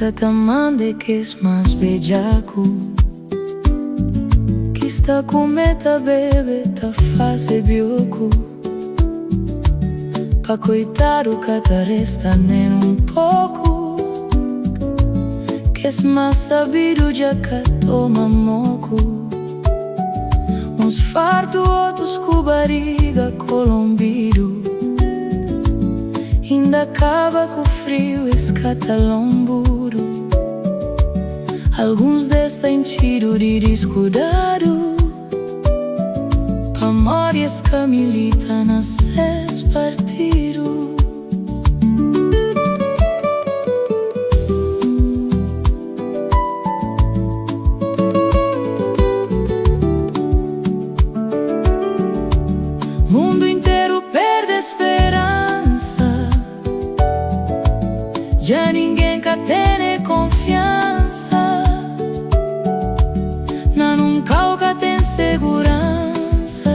Essa tamande que es más bellaco, que está cometa bebe ta fase bioco, pa coitado cata resta nem um pouco, que es más sabido já que toma moco. Uns farto, outros com barriga colombido, ainda acaba com frio, escatalomburo. Alguns destem tiro de descuidado, pa memórias que militam nasces partido. Mundo inteiro perde esperança, já ninguém quer ter confiança. Na nunca tem segurança,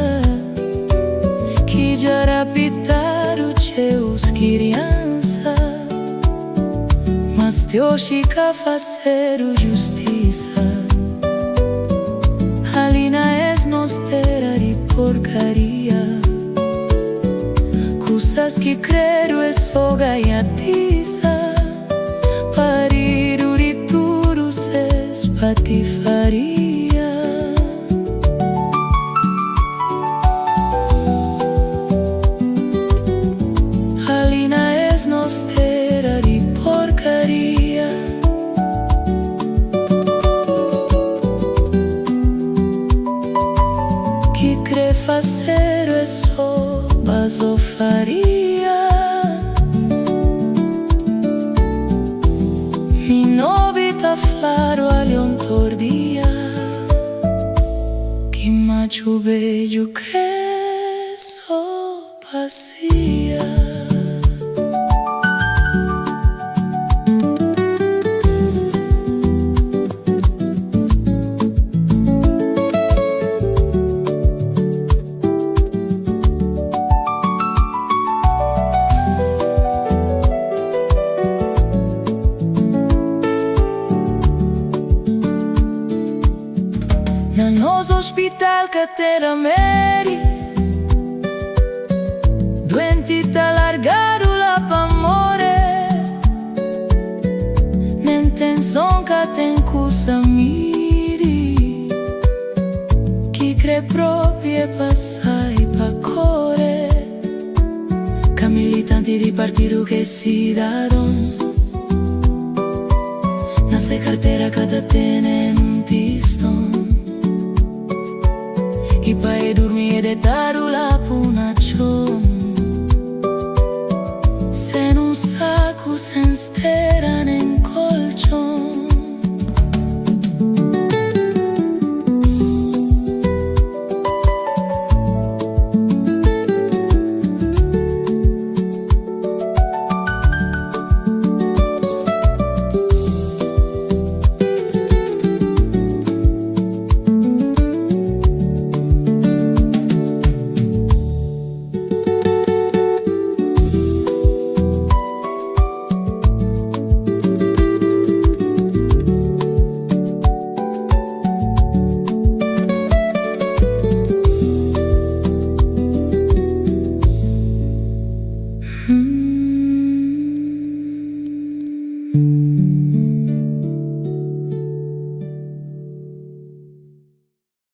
que já raptaram teus criança. Mas teu chica fazer justiça, ali na esnosteira de porcaria. Coisas que creio é só gaiatiça, parido de tudo ses patifaria. Ali na esnosteira de porcaria. Que crê fazer é só basofaria. Mi novita flaro ali un tordia, que macho bello creso passia. Na nos hospital que terá meri, doenti ta largaru la pa more. Nem ten son que ten cusa miri, que crê proprie passai pa core. Ca militanti di partido che cidadão, na se cartera cada tenen un tiston. E pai dormir e deitaru la punaccion, sen un saco, sen stera nem colchon.